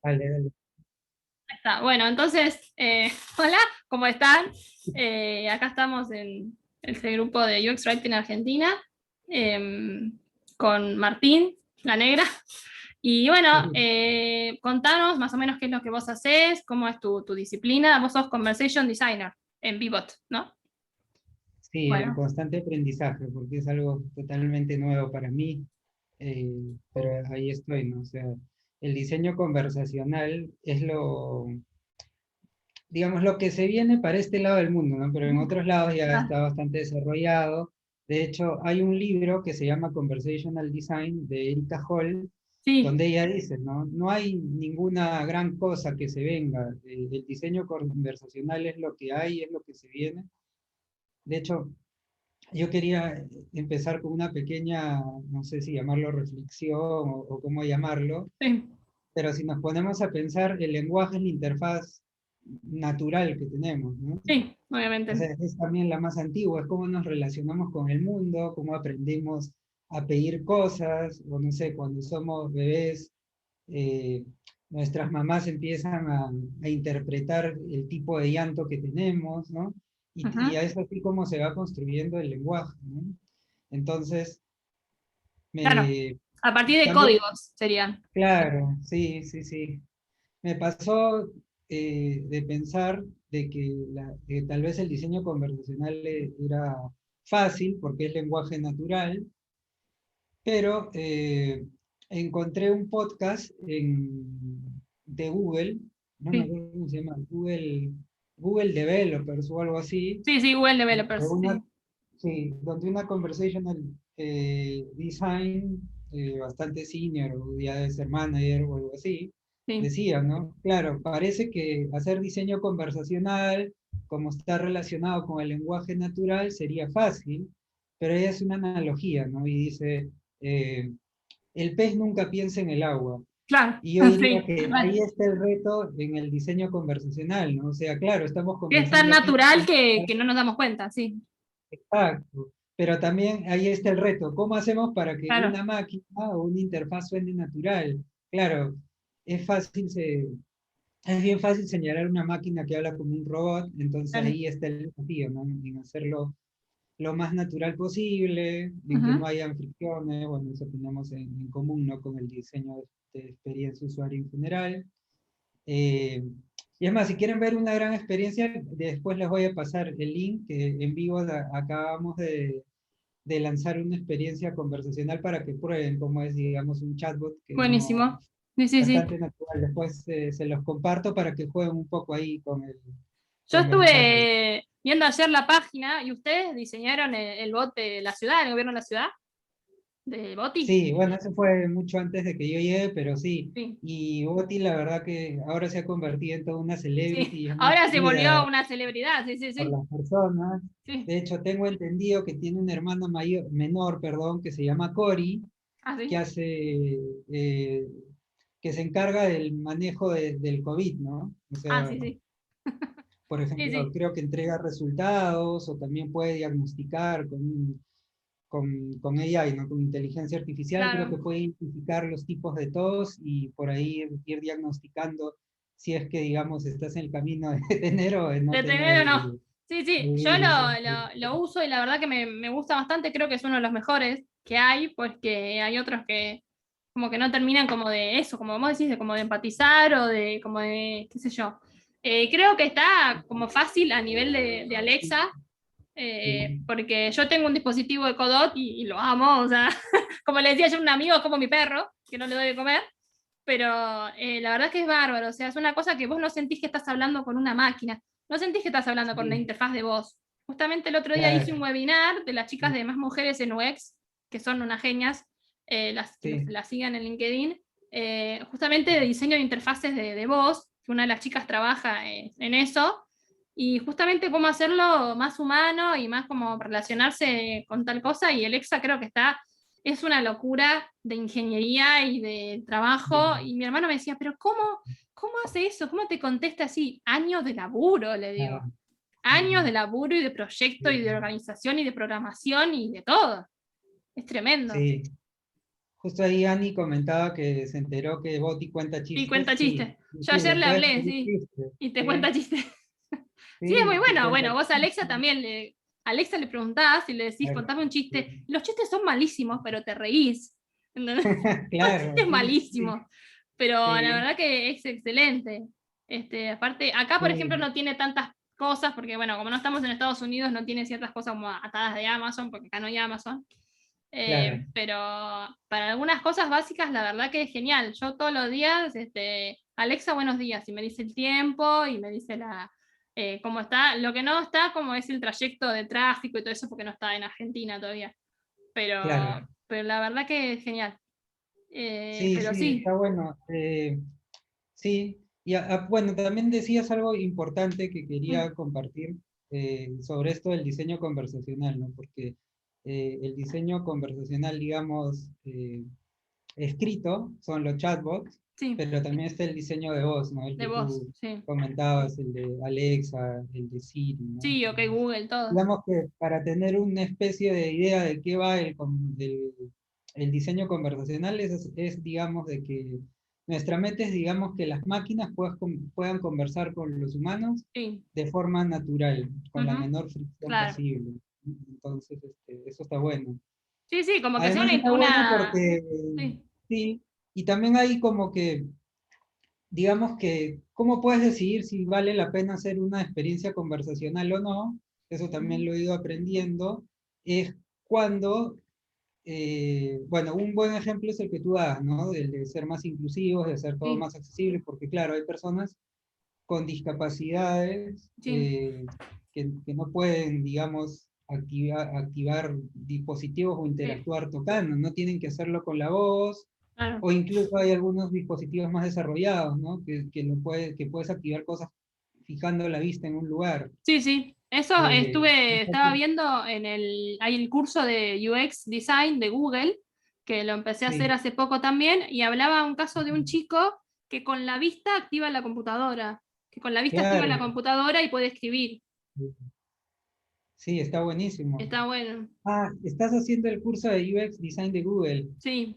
Dale, dale. Está. Bueno, entonces, hola, ¿cómo están? Acá estamos en este grupo de UX Writing Argentina, eh, con Martín, la negra. Y bueno, contanos más o menos qué es lo que vos hacés, cómo es tu disciplina. Vos sos Conversation Designer en Vivot, ¿no? Sí, en Bueno, constante aprendizaje, porque es algo totalmente nuevo para mí, pero ahí estoy, ¿no? O sea, el diseño conversacional es digamos, lo que se viene para este lado del mundo, ¿no? Pero en otros lados ya ah, está bastante desarrollado. De hecho, hay un libro que se llama Conversational Design de Erika Hall, sí, donde ella dice, ¿no? No hay ninguna gran cosa que se venga. El diseño conversacional es lo que hay, es lo que se viene. De hecho, yo quería empezar con una pequeña, no sé si llamarlo reflexión o cómo llamarlo, sí, pero si nos ponemos a pensar, el lenguaje es la interfaz natural que tenemos, ¿no? sí, O obviamente. sea, es también la más antigua, es cómo nos relacionamos con el mundo, cómo aprendimos a pedir cosas, o no sé, cuando somos bebés, eh, nuestras mamás empiezan a interpretar el tipo de llanto que tenemos, ¿no? Y Ujú. es así como se va construyendo el lenguaje, ¿no? Entonces, Claro, me a partir de cambio, códigos serían. claro, sí, sí, sí. Me pasó de pensar de que, que tal vez el diseño conversacional era fácil porque es lenguaje natural, pero encontré un podcast de Google, no me Sí, acuerdo cómo se llama, Google Developers o algo así, sí, sí, Google de Developers, una, sí. sí, donde una conversational design bastante senior, o ya de ser manager o algo así, Sí. decía, ¿no? Claro, parece que hacer diseño conversacional, como está relacionado con el lenguaje natural, sería fácil, pero ella es una analogía, ¿no? Y dice, eh, el pez nunca piensa en el agua. Claro, Y yo diría sí, que ahí bueno, está el reto en el diseño conversacional, ¿no? O sea, claro, estamos que es tan conversando aquí. natural que no nos damos cuenta, sí, Exacto. Pero también ahí está el reto. ¿Cómo hacemos para que claro. una máquina o una interfaz suene natural? Claro, es fácil, es bien fácil señalar una máquina que habla como un robot, entonces Claro. ahí está el desafío, ¿no? En hacerlo lo más natural posible, en que no Ujú. hayan fricciones, bueno, eso tenemos en común, ¿no? Con el diseño de experiencia usuario en general. Eh, y es más, si quieren ver una gran experiencia, después les voy a pasar el link que en vivo acabamos de lanzar una experiencia conversacional para que prueben cómo es, digamos, un chatbot que no, Buenísimo. Sí, sí, sí. bastante natural. Después se los comparto para que jueguen un poco ahí Yo con los chatbots. estuve viendo ayer la página y ustedes diseñaron el bot de la ciudad, el gobierno de la ciudad, de Boti. Sí, bueno, eso fue mucho antes de que yo llegue, pero sí. Sí, Y Oti, la verdad que ahora se ha convertido en toda una sí. celebrity y es muy Ahora se volvió querida una celebridad, sí, sí, por sí. las personas. Sí. De hecho, tengo entendido que tiene una hermana menor, perdón, que se llama Cori, Ah, que sí. hace, que se encarga del manejo del COVID, ¿no? O Ah, sea, sí, sí. por Sí, ejemplo, sí. creo que entrega resultados o también puede diagnosticar con AI, ¿no? Con inteligencia artificial, creo que Claro. puede identificar los tipos de tos y por ahí ir diagnosticando si es que, digamos, estás en el camino de tener o de no ¿De tener tener o no? Sí, sí. el Yo virus. lo uso y la verdad que me gusta bastante. Creo que es uno de los mejores que hay, porque hay otros que como que no terminan como de eso, como vos decís, de como de empatizar o de como de, qué sé yo. Creo que está como fácil a nivel de Alexa, Sí, porque yo tengo un dispositivo de Codot y lo amo, o sea, como le decía yo a un amigo, es como mi perro, que no le doy de comer, pero la verdad que es bárbaro, o sea, es una cosa que vos no sentís que estás hablando con una máquina, no sentís que estás hablando con una sí, interfaz de voz. Justamente el otro día hice un claro. webinar de las chicas de Más Mujeres en UX, que son unas genias, las que Sí, las sigan en LinkedIn, justamente de diseño de interfaces de voz, que una de las chicas trabaja en eso, y justamente cómo hacerlo más humano y más como relacionarse con tal cosa, y Alexa creo que está, es una locura de ingeniería y de trabajo, y mi hermano me decía, pero ¿cómo hace eso? ¿Cómo te contesta así? Años de laburo, le digo. claro. Años de laburo y de proyecto y de Sí, organización y de programación y de todo. Es tremendo. sí. justo ahí Ani comentaba que se enteró que Boti cuenta Y chistes. cuenta Sí, chistes. sí, Yo sí, ayer le le puede hablé, escribir sí, chistes. y te Sí, cuenta chistes. Sí, es muy sí, te bueno. cuenta Bueno, vos a Alexa chistes. también Alexa le preguntás y le decís, Claro, contame un sí. chiste. Los chistes son malísimos, pero te reís. ¿Entendés? El chiste Claro, es sí, sí, malísimo, pero la sí, verdad que es excelente. Aparte, acá, por ejemplo, sí, no tiene tantas cosas, porque bueno, como no estamos en Estados Unidos, no tiene ciertas cosas como atadas de Amazon, porque acá no hay Amazon. claro, Pero para algunas cosas básicas, la verdad que es genial. Yo todos los días, Alexa, buenos días, y me dice el tiempo, y me dice cómo está. Lo que no está, como es el trayecto de tráfico y todo eso, porque no está en Argentina todavía. Pero, claro. pero la verdad que es genial. Sí, Pero sí, sí. está bueno. Sí, y bueno, también decías algo importante que Mm, quería compartir sobre esto del diseño conversacional, ¿no? Porque el diseño conversacional, digamos, escrito son los chatbots, sí, pero también está el diseño de voz, ¿no? El de que vos, tú sí. comentabas, el de Alexa, el de Siri, ¿no? Sí, ok, Google, todos. Digamos que para tener una especie de idea de qué va el diseño conversacional digamos, de que nuestra meta es, digamos, que las máquinas puedan conversar con los humanos Sí, de forma natural, con la ujú, menor fricción claro. posible. Entonces, eso está bueno. Sí, sí, como que sea Además está bueno una. porque, Sí, sí, y también hay como que, digamos que, ¿cómo puedes decidir si vale la pena hacer una experiencia conversacional o no? Eso también ujú, lo he ido aprendiendo. Es cuando, bueno, un buen ejemplo es el que tú das, ¿no? El de ser más inclusivos, de hacer todo sí, más accesible, porque claro, hay personas con discapacidades sí, que no pueden, digamos, activar dispositivos o sí, interactuar tocando, no tienen que hacerlo con la voz, claro. o incluso hay algunos dispositivos más desarrollados, ¿no? Que puedes activar cosas fijando la vista en un lugar. Sí, sí. Eso estaba Entonces, viendo hay el curso de UX Design de Google, que lo empecé a hacer sí, hace poco también, y hablaba un caso de un chico que con la vista activa la computadora, que con la vista activa la claro, computadora y puede escribir. sí, está buenísimo. Está bueno. Ah, estás haciendo el curso de UX Design de Google. Sí,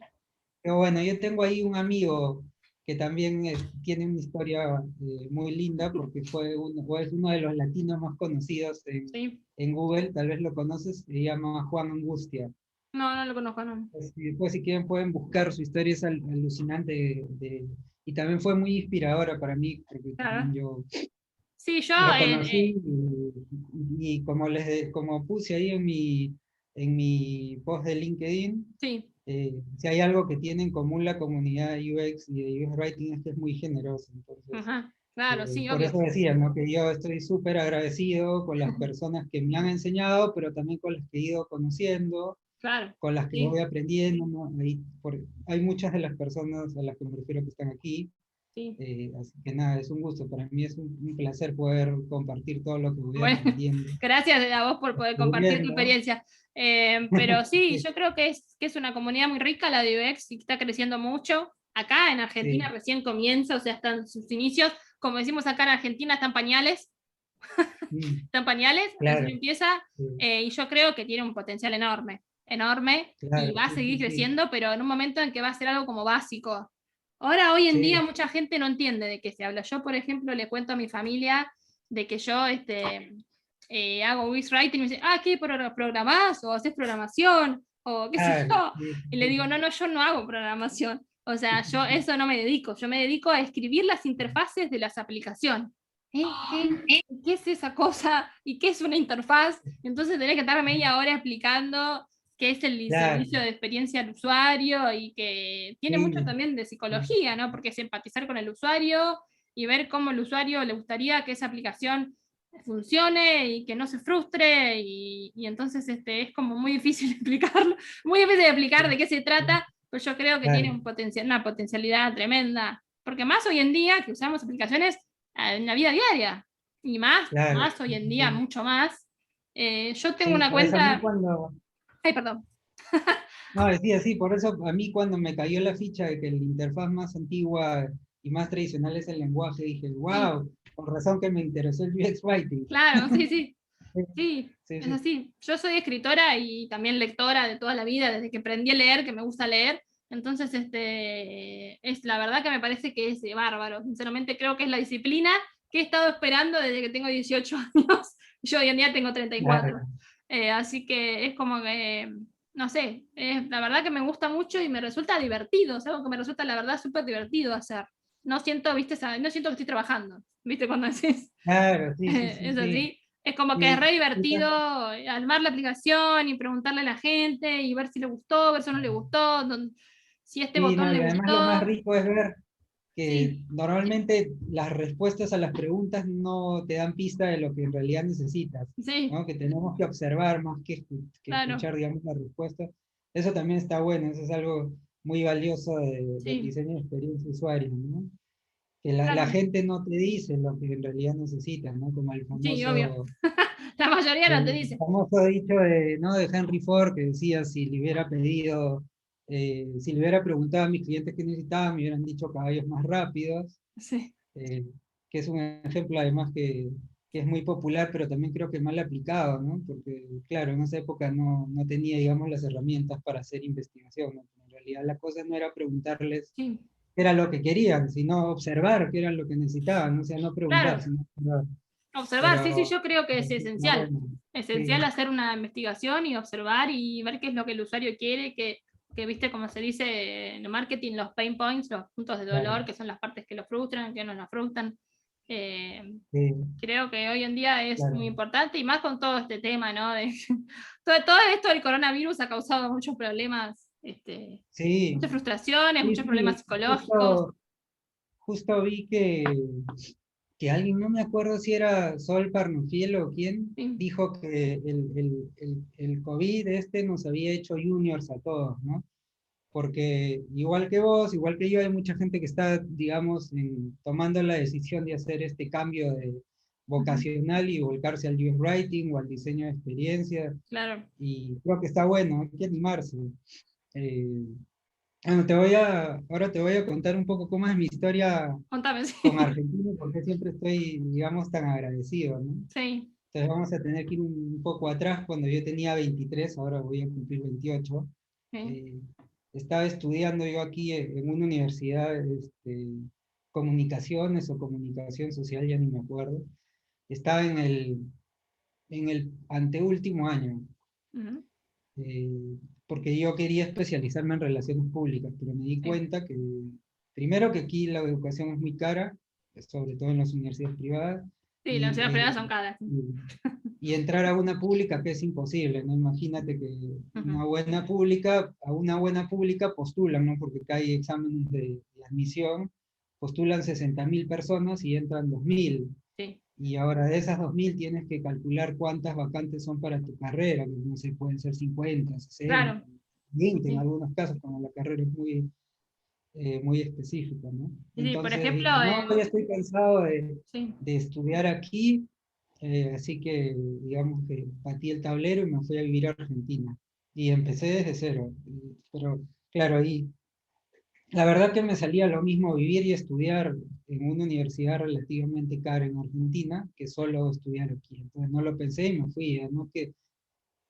Pero bueno, yo tengo ahí un amigo que también tiene una historia muy linda porque o es uno de los latinos más conocidos sí. en Google, tal vez lo conoces, se llama Juan Angustia. No, no lo conozco, no. Pues, y después si quieren pueden buscar su historia, es alucinante y también fue muy inspiradora para mí porque Claro. también yo Sí, yo, lo conocí y como puse ahí en mi post de LinkedIn, sí. si hay algo que tiene en común la comunidad UX y de UX Writing es que es muy generosa. Entonces, Ajá. Claro, sí, por obvio. eso decía, ¿no? Que yo estoy súper agradecido con las personas que me han enseñado, pero también con las que he ido conociendo, Claro. con las que Sí, voy aprendiendo, ¿no? Hay muchas de las personas a las que me refiero que están aquí. sí. Así que nada, es un gusto. Para mí es un placer poder compartir todo lo que voy Bueno, aprendiendo, gracias a vos por poder compartir tu descubriendo. experiencia. Pero sí, yo creo que es una comunidad muy rica la de UX y que está creciendo mucho. Acá en Argentina Sí, recién comienza, o sea, están sus inicios. Como decimos acá en Argentina, mm, están pañales, recién claro, empieza, sí, y yo creo que tiene un potencial enorme, enorme, y claro, va a sí, seguir sí, sí. creciendo, pero en un momento en que va a ser algo como básico. Ahora, hoy en día, Sí, mucha gente no entiende de qué se habla. Yo, por ejemplo, le cuento a mi familia de que yo hago UX Writing y me dice, ¿qué programás? ¿O haces programación? ¿O qué sé claro, yo? sí, Y le sí, digo, no, no, yo no hago programación. O sea, yo sí. eso no me dedico. Yo me dedico a escribir las interfaces de las aplicaciones. ¿Qué es esa cosa? ¿Y qué es una interfaz? Entonces tenés que estar media hora explicando qué es el Claro, servicio de experiencia al usuario y que tiene mucho sí, también de sí, psicología, ¿no? Porque es empatizar con el usuario y ver cómo el usuario le gustaría que esa aplicación funcione y que no se frustre y entonces es como muy difícil explicarlo, muy difícil de explicar de sí, qué se sí, trata, pero yo creo que tiene claro, una potencialidad tremenda, porque más hoy en día que usamos aplicaciones en la vida diaria, y claro, más hoy sí, en sí, día, sí. mucho más. Yo tengo Sí, una por eso a mí cuenta, cuando, ay, perdón, no, decía sí, por eso a mí cuando me cayó la ficha de que la interfaz más antigua y más tradicional es el lenguaje, dije, sí, wow, con razón que me interesó el UX Writing. claro, sí, sí, Sí, sí, sí, es sí, así. Yo soy escritora y también lectora de toda la vida, desde que aprendí a leer, que me gusta leer. Entonces, es la verdad que me parece que es bárbaro. Sinceramente creo que es la disciplina que he estado esperando desde que tengo 18 años. Yo hoy en día tengo 34. Claro. Así que es como que, no sé, la verdad que me gusta mucho y me resulta divertido. Es algo que me resulta, la verdad, súper divertido hacer. No siento, viste, no siento que estoy trabajando. ¿Viste cuando decís? Claro, sí, sí, sí, Es sí. así. Es como que es Y, re y divertido armar la aplicación y preguntarle a la gente y ver si le gustó, ver si no le gustó, si este sí, botón no, le y además lo más gustó. rico es ver que Sí, normalmente las respuestas a las preguntas no te dan pista de lo que en realidad necesitas, sí, ¿no? Que tenemos que observar más que claro, escuchar, digamos, la respuesta. Eso también está bueno, eso es algo muy valioso del sí, diseño de experiencia de usuario, ¿no? Que la claro, gente no te dice lo que en realidad necesitas, ¿no? Como sí, obvio. La mayoría no te el dice. famoso dicho de, ¿no? de Henry Ford que decía, si le hubiera pedido, si le hubiera preguntado a mis clientes qué necesitaban, me hubieran dicho caballos más rápidos, Sí, eh, que es un ejemplo además que es muy popular, pero también creo que mal aplicado, ¿no? Porque, claro, en esa época no tenía, digamos, las herramientas para hacer investigación, ¿no? En realidad la cosa no era preguntarles sí. qué era lo que querían, sino observar qué era lo que necesitaban, o sea, no preguntar, Claro, sino observar. observar, sí, sí, Pero, yo creo que pero es sí, está esencial. bueno. Sí, Esencial hacer una investigación y observar y ver qué es lo que el usuario quiere, que viste como se dice en el marketing, los pain points, los puntos de claro, dolor, que son las partes que lo frustran, que no nos frustran. Eh, sí, Creo que hoy en día es muy claro. importante y más con todo este tema, ¿no? Todo esto del coronavirus ha causado muchos problemas, Sí, muchas frustraciones, sí, muchos problemas sí, psicológicos. justo vi que alguien, no me acuerdo si era Sol Parnofiel o quién, Sí, dijo que el COVID nos había hecho juniors a todos, ¿no? Porque igual que vos, igual que yo, hay mucha gente que está, digamos, tomando la decisión de hacer este cambio de ujú, vocacional y volcarse al UX Writing o al diseño de experiencia, claro. y creo que está bueno, hay que animarse. Eh, bueno, ahora te voy a contar un poco cómo es mi historia Contame, con sí. Argentina, porque siempre estoy, digamos, tan agradecido, ¿no? Sí. Entonces vamos a tener que ir un poco atrás, cuando yo tenía 23, ahora voy a cumplir 28. Sí. eh, Estaba estudiando yo aquí en una universidad, comunicaciones o comunicación social, ya ni me acuerdo. Estaba en el anteúltimo año. Ujú, eh, Porque yo quería especializarme en relaciones públicas, pero me di sí. cuenta que, primero que aquí la educación es muy cara, sobre todo en las universidades privadas, Sí, las y, ciudades e- privadas son caras. y, y entrar a una pública que es imposible, ¿no? Imagínate que Ujú, a una buena pública postulan, ¿no? Porque acá hay exámenes de admisión, postulan 60.000 personas y entran 2.000. sí, Y ahora de esas 2.000 tienes que calcular cuántas vacantes son para tu carrera, que no sé, pueden ser 50, 60, claro. Sí, 20 en sí. algunos casos, cuando la carrera es muy específica, ¿no? Sí, sí, por Entonces ejemplo, dije, no, ya estoy cansado sí. de estudiar aquí, así que digamos que patí el tablero y me fui a vivir a Argentina. Y empecé desde cero. Pero claro, ahí la verdad que me salía lo mismo vivir y estudiar en una universidad relativamente cara en Argentina que solo estudiar aquí. Entonces no lo pensé y me fui. Además que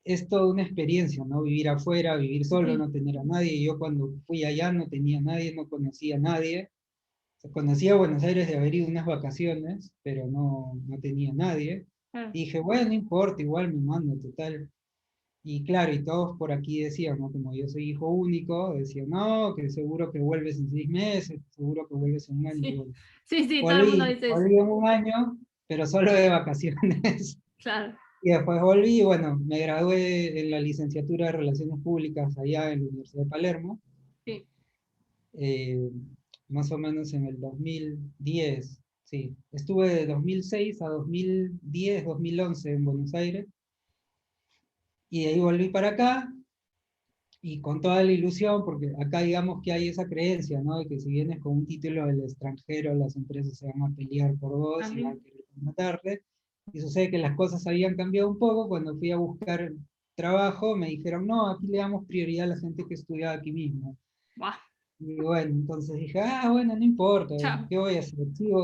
es toda una experiencia, ¿no? Vivir afuera, vivir solo, Sí, no tener a nadie. Yo cuando fui allá no tenía a nadie, no conocía a nadie. O sea, conocía Buenos Aires de haber ido unas vacaciones, pero no tenía a nadie. claro. Y dije, bueno, no importa, igual me mando, total. Y claro, y todos por aquí decían, ¿no? Como yo soy hijo único, decían, no, que seguro que vuelves en 6 meses, seguro que vuelves en un año. Y Sí, bueno, sí, sí, todo el mundo volví, dice eso. volví en un año, pero solo de vacaciones. Claro. Y después volví, y bueno, me gradué en la licenciatura de Relaciones Públicas allá en la Universidad de Palermo, Sí. eh, más o menos en el 2010, sí. Estuve de 2006 a 2010, 2011 en Buenos Aires, y de ahí volví para acá, y con toda la ilusión, porque acá digamos que hay esa creencia, ¿no? De que si vienes con un título del extranjero, las empresas se van a pelear por vos y van a Así. querer matarte. Y sucede que las cosas habían cambiado un poco. Cuando fui a buscar trabajo, me dijeron, no, aquí le damos prioridad a la gente que estudia aquí mismo. Buah, Y bueno, entonces dije, bueno, no importa, chao. ¿qué voy a hacer?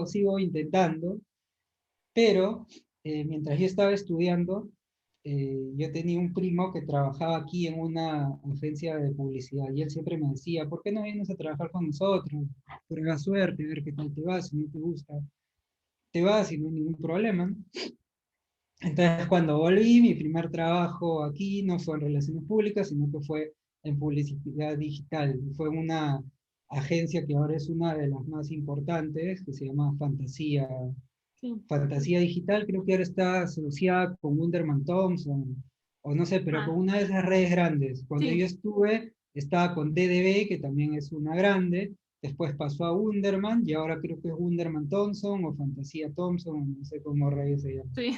Sigo intentando, pero mientras yo estaba estudiando, yo tenía un primo que trabajaba aquí en una agencia de publicidad y él siempre me decía, ¿por qué no vienes a trabajar con nosotros? Prueba suerte, a ver qué tal te va, si no te gusta, te vas y no hay ningún problema, ¿no? Entonces cuando volví, mi primer trabajo aquí no fue en relaciones públicas, sino que fue en publicidad digital. Fue en una agencia que ahora es una de las más importantes, que se llama Fantasía. Sí. Fantasía Digital, creo que ahora está asociada con Wunderman Thompson, o no sé, pero con Ah, una de esas redes grandes. Cuando yo sí, estuve, estaba con DDB, que también es una grande, después pasó a Wunderman, y ahora creo que es Wunderman Thompson, o Fantasía Thompson, no sé cómo rayos se llama. sí.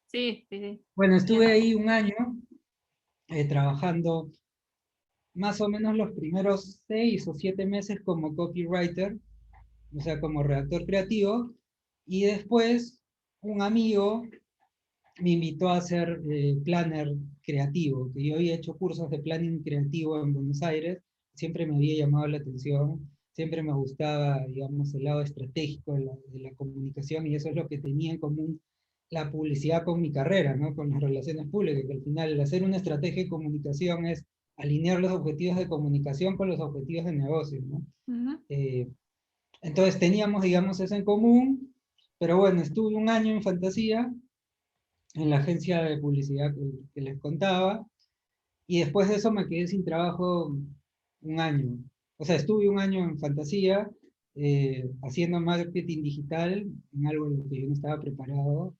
Sí, sí, sí. Bueno, estuve Bien. ahí un año trabajando más o menos los primeros 6 o 7 meses como copywriter, o sea, como redactor creativo, y después un amigo me invitó a hacer planner creativo, que yo había hecho cursos de planning creativo en Buenos Aires, siempre me había llamado la atención, siempre me gustaba, digamos, el lado estratégico de la comunicación, y eso es lo que tenía en común la publicidad con mi carrera, ¿no? Con las relaciones públicas, que al final el hacer una estrategia de comunicación es alinear los objetivos de comunicación con los objetivos de negocio, ¿no? Ujú. Eh, entonces teníamos, digamos, eso en común, pero bueno, estuve un año en Fantasía, en la agencia de publicidad que les contaba, y después de eso me quedé sin trabajo un año. O sea, estuve un año en Fantasía, haciendo marketing digital, en algo en lo que yo no estaba preparado,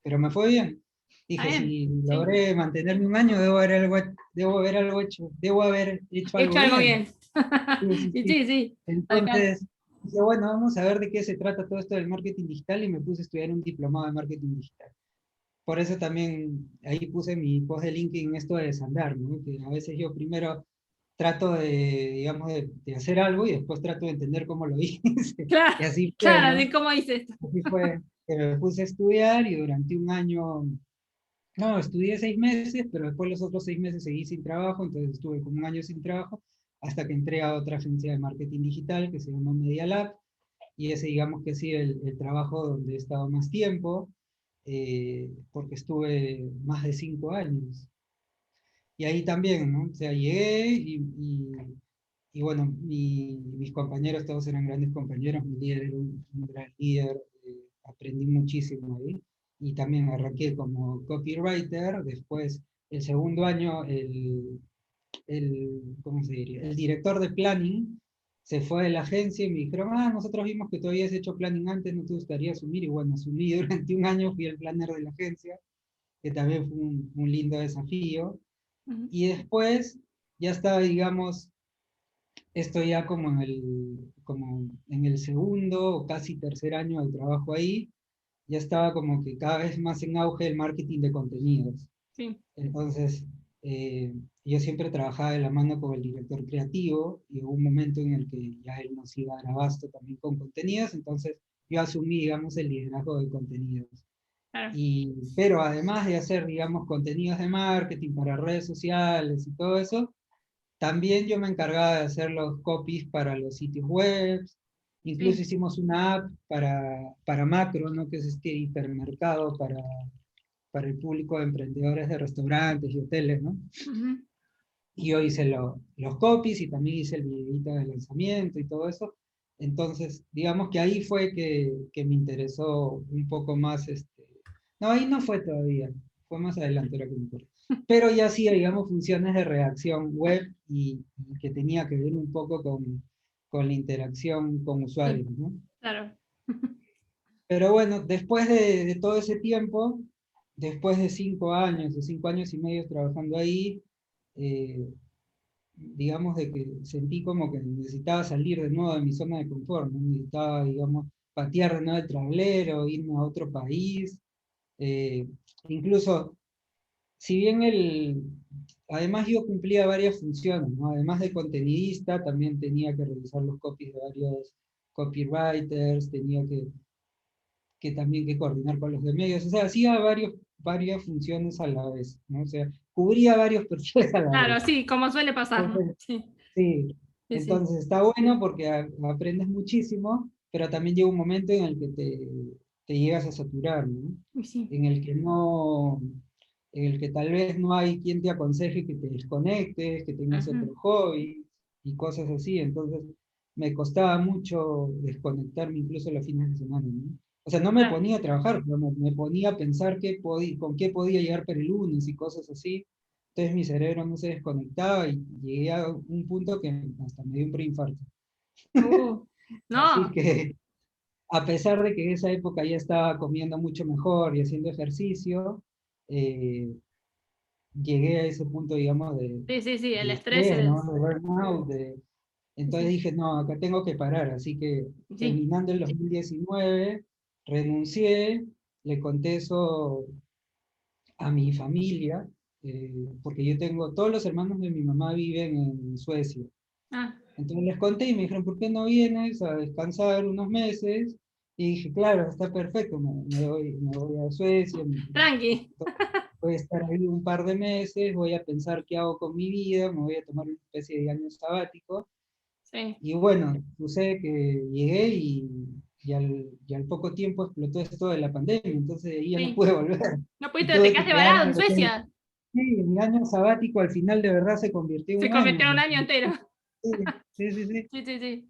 pero me fue bien. Está Dije, bien, si sí. logré mantenerme un año, debo haber hecho He hecho algo algo bien. bien. Sí, sí, Y sí. sí, sí, acá. Entonces, dije, bueno, vamos a ver de qué se trata todo esto del marketing digital, y me puse a estudiar un diplomado de marketing digital. Por eso también ahí puse mi post de LinkedIn, esto de desandar, ¿no? Que a veces yo primero trato de, digamos, de hacer algo y después trato de entender cómo lo hice. Claro, Y así fue, claro, ¿no? de cómo dice esto. Así fue que me puse a estudiar, y durante un año, no, estudié 6 meses, pero después los otros 6 meses seguí sin trabajo, entonces estuve como un año sin trabajo, hasta que entré a otra agencia de marketing digital que se llama Media Lab, y ese, digamos, que sí, el trabajo donde he estado más tiempo, porque estuve más de 5 años. Y ahí también, ¿no? O sea, llegué y bueno, mis compañeros todos eran grandes compañeros, mi líder era un gran líder, aprendí muchísimo ahí. Y también arranqué como copywriter, después el segundo año ¿cómo se diría? El director de planning se fue de la agencia y me dijeron, nosotros vimos que tú habías hecho planning antes, ¿no te gustaría asumir? Y bueno, asumí durante un año, fui el planner de la agencia, que también fue un lindo desafío. Ujú. Y después ya estaba, digamos, esto ya como en el segundo o casi tercer año de trabajo ahí, ya estaba como que cada vez más en auge el marketing de contenidos. Sí, Entonces, yo siempre trabajaba de la mano con el director creativo, y hubo un momento en el que ya él nos iba a dar abasto también con contenidos, entonces yo asumí, digamos, el liderazgo de contenidos. claro. Pero además de hacer, digamos, contenidos de marketing para redes sociales y todo eso, también yo me encargaba de hacer los copies para los sitios web. Incluso Sí. hicimos una app para Macro, ¿no? Que es este hipermercado para el público de emprendedores de restaurantes y hoteles, ¿no? Ujú. Y yo hice los copies, y también hice el videito de lanzamiento y todo eso. Entonces, digamos que ahí fue que me interesó un poco más. No, ahí no fue todavía, fue más adelante lo que me acuerdo. Pero ya hacía, digamos, funciones de redacción web, y que tenía que ver un poco con la interacción con Sí, usuarios, ¿no? claro. Pero bueno, después de todo ese tiempo, después de 5 años o 5 años y medio trabajando ahí, eh, digamos de que sentí como que necesitaba salir de nuevo de mi zona de confort, ¿no? Necesitaba, digamos, patear de nuevo el tablero, irme a otro país. eh, Incluso, si bien además yo cumplía varias funciones, ¿no? Además de contenidista, también tenía que revisar los copies de varios copywriters, tenía que también que coordinar con los de medios, o sea, hacía varias funciones a la vez, ¿no? O sea, cubría varios perfiles a la Claro, vez. sí, como suele pasar, ¿no? Entonces, Sí, sí, sí, sí. entonces está bueno porque aprendes muchísimo, pero también llega un momento en el que te llegas a saturar, ¿no? Y sí. En el que no, en el que tal vez no hay quien te aconseje que te desconectes, que tengas Ujú. otro hobby y cosas así. Entonces me costaba mucho desconectarme incluso los fines de semana, ¿no? O sea, no me Claro. ponía a trabajar, pero me ponía a pensar con qué podía llegar para el lunes y cosas así. Entonces mi cerebro no se desconectaba y llegué a un punto que hasta me dio un preinfarto. Uh, Así no, que a pesar de que en esa época ya estaba comiendo mucho mejor y haciendo ejercicio, eh, llegué a ese punto, digamos, sí, sí, sí, el de estrés estrés, ¿no? es... De burnout, Sí, entonces sí, dije, no, acá tengo que parar. Así que sí. terminando el 2019, renuncié, le conté eso a mi familia, porque yo tengo, todos los hermanos de mi mamá viven en Suecia. Ah, Entonces les conté y me dijeron, ¿por qué no vienes a descansar unos meses? Y dije, claro, está perfecto, me voy a Suecia, tranqui. voy a estar ahí un par de meses, voy a pensar qué hago con mi vida, me voy a tomar una especie de año sabático. Sí. Y bueno, sucede que llegué y al poco tiempo explotó esto de la pandemia, entonces ahí ya no Sí. pude volver. No Y pudiste, te tuve que quedaste varado quedarme, en Suecia. sí, mi año sabático al final de verdad se convirtió en Se un año. convirtió en un Porque, año entero. sí, sí, sí, sí. Sí, sí, sí.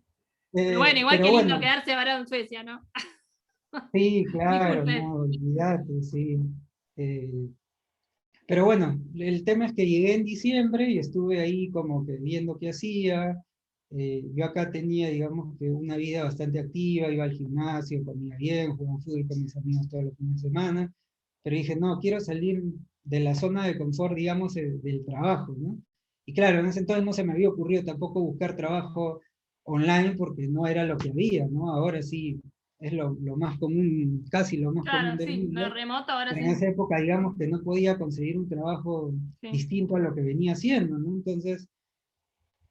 Pero bueno, igual Pero qué lindo bueno, quedarse varado en Suecia, ¿no? sí, claro, Disculpe. no, olvídate, sí. Eh, pero bueno, el tema es que llegué en diciembre y estuve ahí como que viendo qué hacía. Yo acá tenía, digamos, que una vida bastante activa, iba al gimnasio, comía bien, jugaba fútbol con mis amigos todos los fines de semana, pero dije, no, quiero salir de la zona de confort, digamos, del trabajo, ¿no? Y claro, en ese entonces no se me había ocurrido tampoco buscar trabajo online porque no era lo que había, ¿no? Ahora sí es lo más común, casi lo más común Claro, del sí, lo mundo, remoto ahora pero en sí. esa época, digamos, que no podía conseguir un trabajo Sí. distinto a lo que venía haciendo, ¿no? Entonces,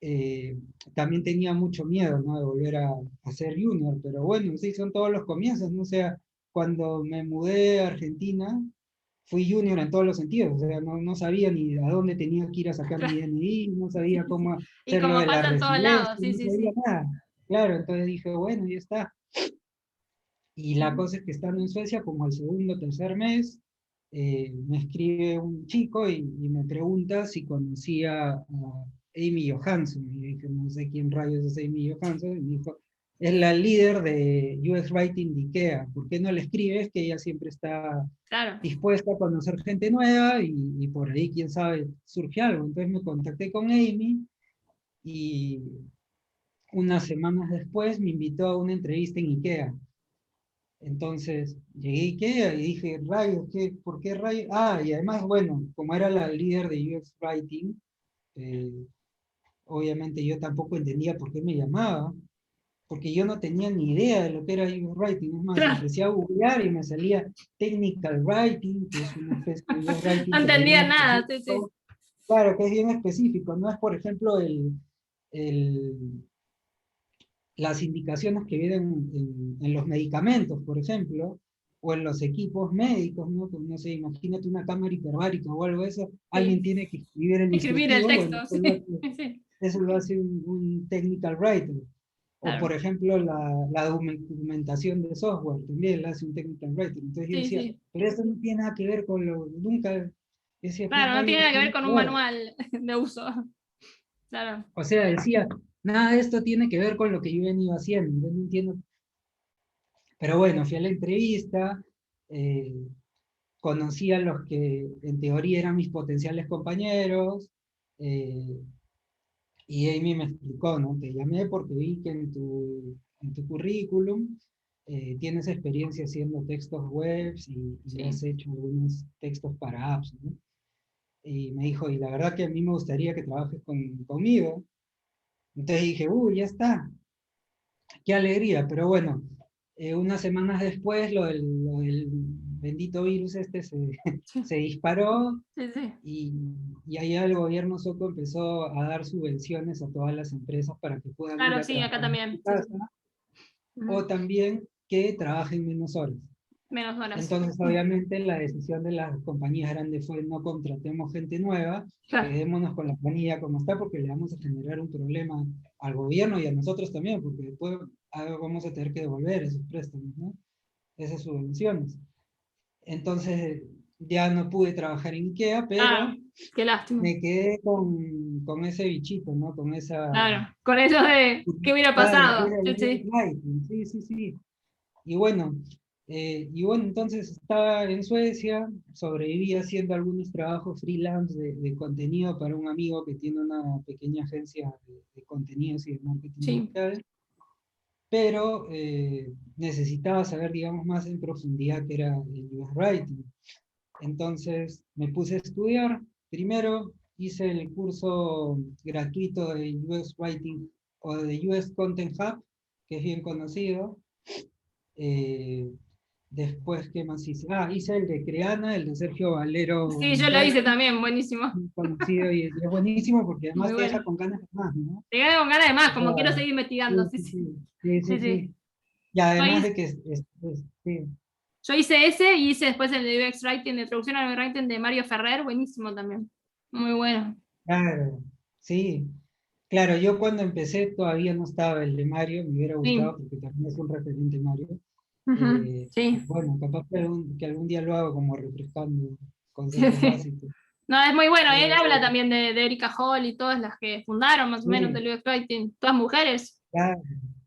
eh, también tenía mucho miedo, ¿no? De volver a ser junior, pero bueno, sí, son todos los comienzos, ¿no? O sea, cuando me mudé a Argentina, fui junior en todos los sentidos, o sea, no sabía ni a dónde tenía que ir a sacar mi DNI, no sabía cómo Y hacer lo como de la pasa en todos residencia, lados, sí, no sí, sabía sí. nada. Claro, entonces dije, bueno, ya está. Y la Ujú. cosa es que estando en Suecia, como al segundo o tercer mes, me escribe un chico y me pregunta si conocía a Amy Johansson. Y dije, no sé quién rayos es Amy Johansson. Y me dijo, es la líder de UX Writing de IKEA. ¿Por qué no le escribes? Que ella siempre está Claro. dispuesta a conocer gente nueva y por ahí, quién sabe, surge algo. Entonces me contacté con Amy y unas semanas después me invitó a una entrevista en IKEA. Entonces llegué a IKEA y dije, rayos, ¿por qué rayos? Ah, y además, bueno, como era la líder de UX Writing, eh, obviamente yo tampoco entendía por qué me llamaba, porque yo no tenía ni idea de lo que era UX Writing. Es más, Claro. empecé a googlear y me salía Technical Writing, que es una especie de UX No Writing, pero bien entendía nada, sí, sí. específico. Claro, que es bien específico, no es, por ejemplo, el, las indicaciones que vienen en los medicamentos, por ejemplo, o en los equipos médicos, ¿no? Pues, no sé, imagínate una cámara hiperbárica o algo de eso, alguien Sí. tiene que escribir el Escribir el instructivo, bueno, texto, sí, sí. eso lo hace un technical writer. O por Claro. ejemplo, la documentación de software también la hace un technical writer. Entonces yo Sí, decía, sí. pero eso no tiene nada que ver con lo, nunca, decía, ¿qué Claro, no tiene rayos nada que ver tiene con que un ver? manual de uso. Claro. O sea, decía, nada de esto tiene que ver con lo que yo he venido haciendo, yo no entiendo. Pero bueno, fui a la entrevista, eh, conocí a los que en teoría eran mis potenciales compañeros, eh, y Amy me explicó, ¿no? Te llamé porque vi que en tu currículum tienes experiencia haciendo textos webs y Sí. has hecho algunos textos para apps, ¿no? Y me dijo, y la verdad que a mí me gustaría que trabajes conmigo. Entonces dije, uy, ya está, qué alegría, pero bueno, unas semanas después lo del bendito virus este Sí, se disparó sí, sí. y, y allá el gobierno sueco empezó a dar subvenciones a todas las empresas para que puedan ir Claro, a sí, acá trabajar en su también. Sí, sí. casa Ujú. o también que trabajen menos horas. Menos horas. Entonces, obviamente, la decisión de las compañías grandes fue no contratemos gente nueva, Claro. quedémonos con la planilla como está porque le vamos a generar un problema al gobierno y a nosotros también, porque después vamos a tener que devolver esos préstamos, ¿no? esas subvenciones. Entonces ya no pude trabajar en IKEA, pero qué lástima. me quedé con ese bichito, ¿no? Con esa... Claro, con eso de qué hubiera Claro, que pasado. era el Sí, sí. writing, sí, sí, sí. Y bueno, entonces estaba en Suecia, sobreviví haciendo algunos trabajos freelance de contenido para un amigo que tiene una pequeña agencia de contenidos y de marketing Sí. digital, pero necesitaba saber, digamos, más en profundidad qué era el UX Writing. Entonces me puse a estudiar. Primero hice el curso gratuito de UX Writing o de UX Content Hub, que es bien conocido. Eh, Después, ¿qué más hice? Hice el de Creana, el de Sergio Valero Sí, yo lo Montalvo, hice también, buenísimo. muy conocido y es buenísimo porque Muy además te deja bueno. con ganas de más, ¿no? Te quedé con ganas de más, O como quiero sea, seguir investigando. sí, Sí, sí, sí. sí, sí, Sí, sí, sí. sí. Y Yo además hice, de que sí, yo hice ese y hice después el de UX Writing, de traducción al writing de Mario Ferrer, buenísimo también. Muy bueno. claro, sí. Claro, yo cuando empecé todavía no estaba el de Mario, me hubiera Sí. gustado porque también es un referente Mario. Ujú, sí. Bueno, capaz que algún día lo hago como refrescando Sí, conceptos sí. básicos. No, es muy bueno. Él Eh, habla también de Erika Hall y todas las que fundaron más o menos sí, del UX Writing. Todas mujeres. claro,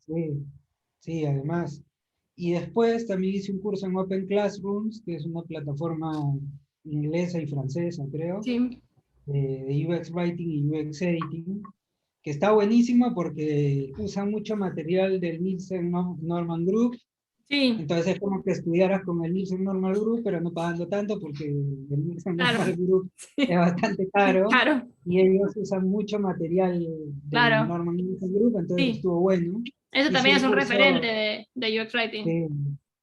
sí, sí, además. Y después también hice un curso en Open Classrooms, que es una plataforma inglesa y francesa, creo, Sí. de UX Writing y UX Editing, que está buenísimo porque usa mucho material del Nielsen Norman Group. Sí. Entonces es como que estudiaras con el Nielsen Normal Group, pero no pagando tanto porque el Nielsen Claro. Normal Group es Sí. bastante caro Claro. y ellos usan mucho material del Claro. Norman Nielsen Group, entonces Sí. estuvo bueno. Eso Hice también es un un referente curso, de UX Writing. sí,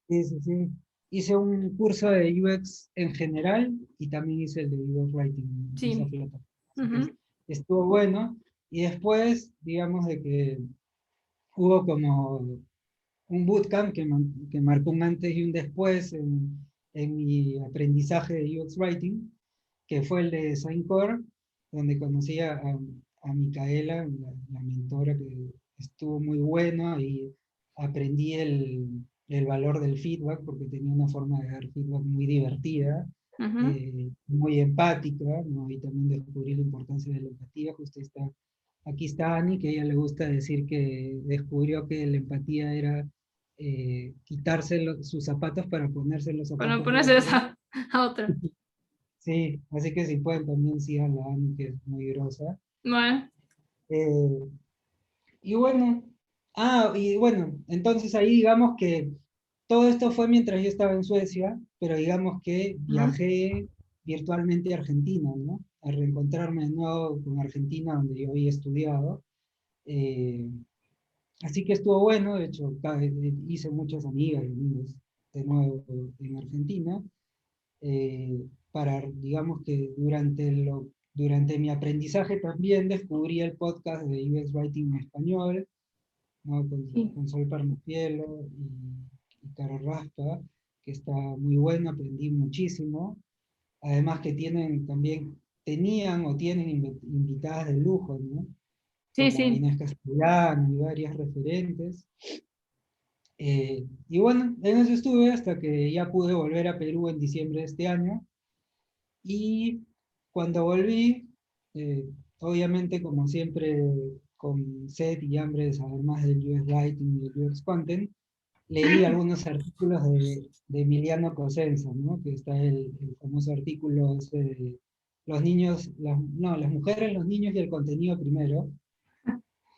sí, sí, sí. Hice un curso de UX en general y también hice el de UX Writing en esa Sí. plataforma. Así que Ujú. estuvo bueno. Y después, digamos, de que hubo como un bootcamp que marcó un antes y un después en mi aprendizaje de UX Writing, que fue el de Design Core, donde conocí a Micaela, la mentora, que estuvo muy bueno y aprendí el valor del feedback, porque tenía una forma de dar feedback muy divertida, Ujú. muy empática, ¿no? Y también descubrí la importancia de la empatía. Justo aquí está Ani, que a ella le gusta decir que descubrió que la empatía era quitarse sus zapatos para ponerse los Bueno, zapatos de ponerse otro. a otro. Sí, así que si pueden también sigan a Ani, que es muy grosa. Bueno. Eh, y bueno, entonces ahí digamos que todo esto fue mientras yo estaba en Suecia, pero digamos que Ujú. viajé virtualmente a Argentina, ¿no? A reencontrarme de nuevo con Argentina, donde yo había estudiado. Eh, Así que estuvo bueno, de hecho, hice muchas amigas y amigos de nuevo en Argentina, digamos que durante mi aprendizaje también descubrí el podcast de UX Writing en español, ¿no? Sí. Con Sol Parnapielo y Caro Raspa, que está muy bueno, aprendí muchísimo. Además que tenían o tienen invitadas de lujo, ¿no? Sí, Como sí. Inés Castellano y varias referentes. Y bueno, en eso estuve hasta que ya pude volver a Perú en diciembre de este año. Y cuando volví, eh, obviamente como siempre, con sed y hambre de saber más del UX Writing y del UX Content, leí algunos artículos de Emiliano Cosenza, ¿no? Que está el famoso artículo ese de los niños, no, las mujeres, los niños y el contenido primero,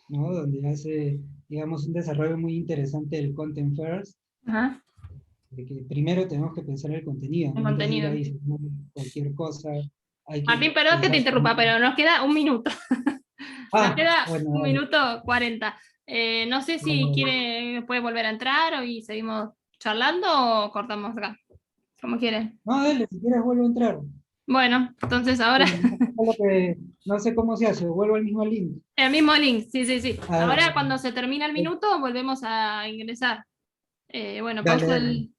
¿no? Donde hace, digamos, un desarrollo muy interesante del content first, Ajá. de que primero tenemos que pensar el contenido, El ¿no? Antes de ir contenido. ahí, cualquier cosa, hay que Martín, perdón que te pensar interrumpa, primero. pero nos queda un minuto. Nos queda Bueno, un dale. minuto 40. No sé si Dale. puede volver a entrar y seguimos charlando o cortamos acá, como quieren. No, dale, si quieres vuelvo a entrar. Bueno, entonces ahora Sí, no sé cómo se hace, vuelvo al mismo link. el mismo link, sí, sí, sí. A ver, Ahora cuando se termina el minuto volvemos a ingresar. Bueno, dale, pauso dale.